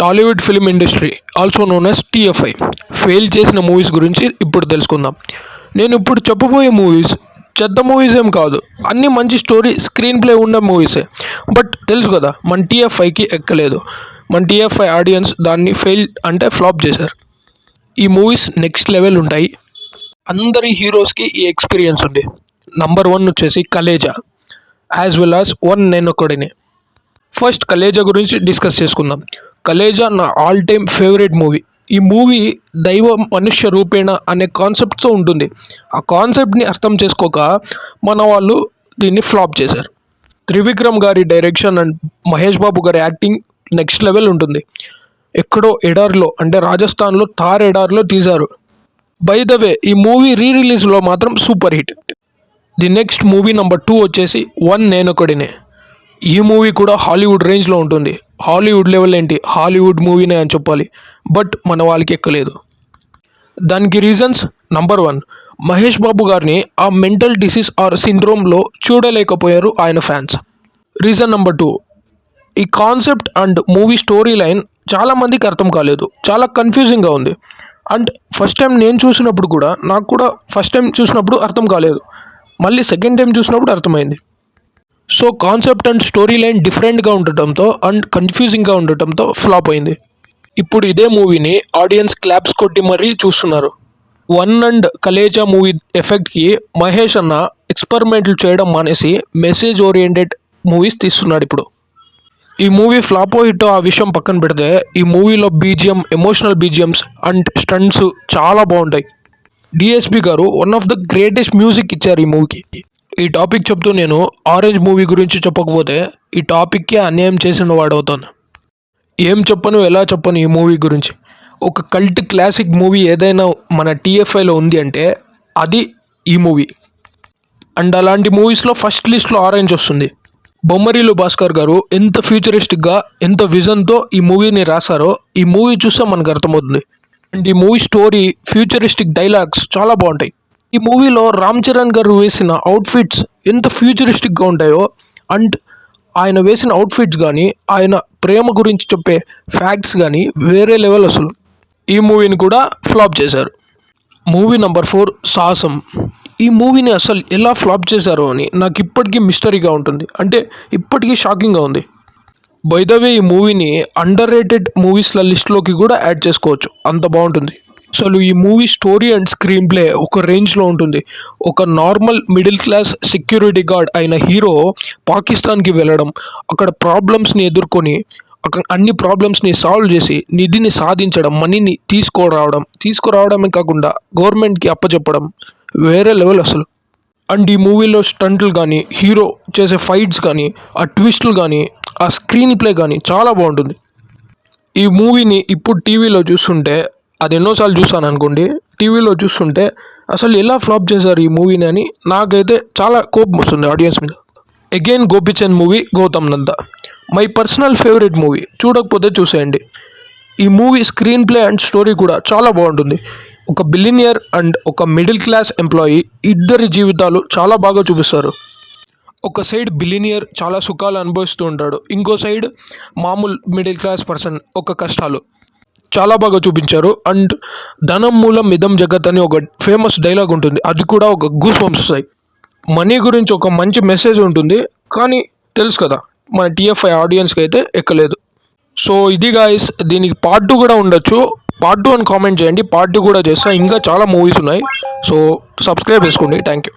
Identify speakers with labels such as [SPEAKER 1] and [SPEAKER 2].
[SPEAKER 1] Tollywood film industry also known as TFI fail చేసిన movies గురించి ఇప్పుడు తెలుసుకుందాం. నేను ఇప్పుడు చెప్పబోయే మూవీస్ చెత్త మూవీస్ ఏం కాదు, అన్నీ మంచి స్టోరీ స్క్రీన్ ప్లే ఉన్న మూవీసే. బట్ తెలుసు కదా, మన టీఎఫ్ఐకి ఎక్కలేదు. మన టీఎఫ్ఐ ఆడియన్స్ దాన్ని ఫెయిల్ అంటే ఫ్లాప్ చేశారు. ఈ మూవీస్ నెక్స్ట్ లెవెల్ ఉంటాయి. అందరి హీరోస్కి ఈ ఎక్స్పీరియన్స్ ఉంది. నంబర్ 1 వచ్చేసి Khaleja, as well as one నేనొక్కడినే. ఫస్ట్ కలేజా గురించి డిస్కస్ చేసుకుందాం. కలేజా నా ఆల్ టైమ్ ఫేవరెట్ మూవీ. ఈ మూవీ దైవ మనుష్య రూపేణ అనే కాన్సెప్ట్తో ఉంటుంది. ఆ కాన్సెప్ట్ని అర్థం చేసుకోక మన వాళ్ళు దీన్ని ఫ్లాప్ చేశారు. త్రివిక్రమ్ గారి డైరెక్షన్ అండ్ మహేష్ బాబు గారి యాక్టింగ్ నెక్స్ట్ లెవెల్ ఉంటుంది. ఎక్కడో ఎడార్లో అంటే రాజస్థాన్లో థార్ ఎడార్లో తీశారు. బై ద వే ఈ మూవీ రిలీజ్లో మాత్రం super hit. The next movie number 2 వచ్చేసి వన్ నేనొకడినే. ఈ మూవీ కూడా హాలీవుడ్ రేంజ్లో ఉంటుంది. హాలీవుడ్ లెవెల్ ఏంటి, హాలీవుడ్ మూవీనే అని చెప్పాలి. బట్ మన వాళ్ళకి ఎక్కలేదు. దానికి రీజన్స్ నంబర్ 1, మహేష్ బాబు గారిని ఆ మెంటల్ డిసీజ్ ఆర్ సిండ్రోమ్లో చూడలేకపోయారు ఆయన ఫ్యాన్స్. రీజన్ నంబర్ 2, ఈ concept and movie story line చాలామందికి అర్థం కాలేదు. చాలా కన్ఫ్యూజింగ్గా ఉంది. అండ్ ఫస్ట్ టైం నేను చూసినప్పుడు కూడా నాకు కూడా ఫస్ట్ టైం చూసినప్పుడు అర్థం కాలేదు. మళ్ళీ సెకండ్ టైం చూసినప్పుడు అర్థమైంది. So concept and story line డిఫరెంట్గా ఉండటంతో అండ్ కన్ఫ్యూజింగ్గా ఉండటంతో ఫ్లాప్ అయింది. ఇప్పుడు ఇదే మూవీని ఆడియన్స్ క్లాప్స్ కొట్టి మరీ చూస్తున్నారు. వన్ అండ్ కలేజా మూవీ ఎఫెక్ట్కి మహేష్ అన్న ఎక్స్పెరిమెంట్లు చేయడం మానేసి మెసేజ్ ఓరియంటెడ్ మూవీస్ తీస్తున్నాడు ఇప్పుడు. ఈ మూవీ ఫ్లాపో హిట్టో ఆ విషయం పక్కన పెడితే ఈ మూవీలో BGM, emotional BGMs and stunts చాలా బాగుంటాయి. డిఎస్పి గారు one of the greatest music ఇచ్చారు ఈ మూవీకి. ఈ టాపిక్ చెప్తూ నేను ఆరెంజ్ మూవీ గురించి చెప్పకపోతే ఈ టాపిక్కే అన్యాయం చేసిన వాడవుతాను. ఏం చెప్పను, ఎలా చెప్పను ఈ మూవీ గురించి. ఒక కల్ట్ క్లాసిక్ మూవీ ఏదైనా మన టీఎఫ్ఐలో ఉంది అంటే అది ఈ మూవీ. అండ్ అలాంటి మూవీస్లో ఫస్ట్ లిస్ట్లో ఆరెంజ్ వస్తుంది. బొమ్మరిలు భాస్కర్ గారు ఎంత ఫ్యూచరిస్టిక్గా, ఎంత విజన్తో ఈ మూవీని రాశారో ఈ మూవీ చూస్తే మనకు అర్థమవుతుంది. అండ్ ఈ మూవీ స్టోరీ, ఫ్యూచరిస్టిక్ డైలాగ్స్ చాలా బాగుంటాయి. ఈ మూవీలో రామ్ చరణ్ గారు వేసిన అవుట్ఫిట్స్ ఎంత ఫ్యూచరిస్టిక్గా ఉంటాయో, అండ్ ఆయన వేసిన అవుట్ఫిట్స్ కానీ, ఆయన ప్రేమ గురించి చెప్పే ఫ్యాక్ట్స్ కానీ వేరే లెవెల్ అసలు. ఈ మూవీని కూడా ఫ్లాప్ చేశారు. మూవీ నంబర్ 4 సాహసం. ఈ మూవీని అసలు ఎలా ఫ్లాప్ చేశారో అని నాకు ఇప్పటికీ మిస్టరీగా ఉంటుంది. అంటే ఇప్పటికీ షాకింగ్గా ఉంది. బై ద వే ఈ మూవీని అండర్ రేటెడ్ మూవీస్ల లిస్ట్లోకి కూడా యాడ్ చేసుకోవచ్చు, అంత బాగుంటుంది. అసలు ఈ movie story and screen play ఒక రేంజ్లో ఉంటుంది. ఒక normal middle class security guard అయిన హీరో పాకిస్తాన్కి వెళ్ళడం, అక్కడ ప్రాబ్లమ్స్ని ఎదుర్కొని అన్ని ప్రాబ్లమ్స్ని సాల్వ్ చేసి నిధిని సాధించడం, మనీని తీసుకురావడమే కాకుండా గవర్నమెంట్కి అప్పచెప్పడం వేరే లెవెల్ అసలు. అండ్ ఈ మూవీలో స్టంట్లు కానీ, హీరో చేసే ఫైట్స్ కానీ, ఆ ట్విస్టులు కానీ, ఆ స్క్రీన్ ప్లే కానీ చాలా బాగుంటుంది. ఈ మూవీని ఇప్పుడు టీవీలో చూస్తుంటే, అది ఎన్నోసార్లు చూసాను అనుకోండి, టీవీలో చూస్తుంటే అసలు ఎలా ఫ్లాప్ చేశారు ఈ మూవీని అని నాకైతే చాలా కోపం వస్తుంది ఆడియన్స్ మీద. Again Gopichand movie Goutham Nanda, my personal favourite movie. చూడకపోతే చూసేయండి. ఈ movie screen play and story కూడా చాలా బాగుంటుంది. ఒక బిలినియర్ అండ్ ఒక మిడిల్ క్లాస్ ఎంప్లాయీ ఇద్దరి జీవితాలు చాలా బాగా చూపిస్తారు. ఒక సైడ్ బిలినియర్ చాలా సుఖాలు అనుభవిస్తూ ఉంటాడు, ఇంకో సైడ్ మామూలు మిడిల్ క్లాస్ పర్సన్ ఒక కష్టాలు చాలా బాగా చూపించారు. అండ్ ధనం మూలం ఇదం జగత్ అని ఒక ఫేమస్ డైలాగ్ ఉంటుంది, అది కూడా ఒక గూస్ బంప్స్ వస్తాయి. మనీ గురించి ఒక మంచి మెసేజ్ ఉంటుంది, కానీ తెలుసు కదా మన టీఎఫ్ఐ ఆడియన్స్కి అయితే ఎక్కలేదు. సో ఇది గాయస్, దీనికి పార్ట్ 2 కూడా ఉండొచ్చు. పార్ట్ 2 అని కామెంట్ చేయండి, పార్ట్ 2 కూడా చేస్తా. ఇంకా చాలా మూవీస్ ఉన్నాయి. సో సబ్స్క్రైబ్ చేసుకోండి. Thank you.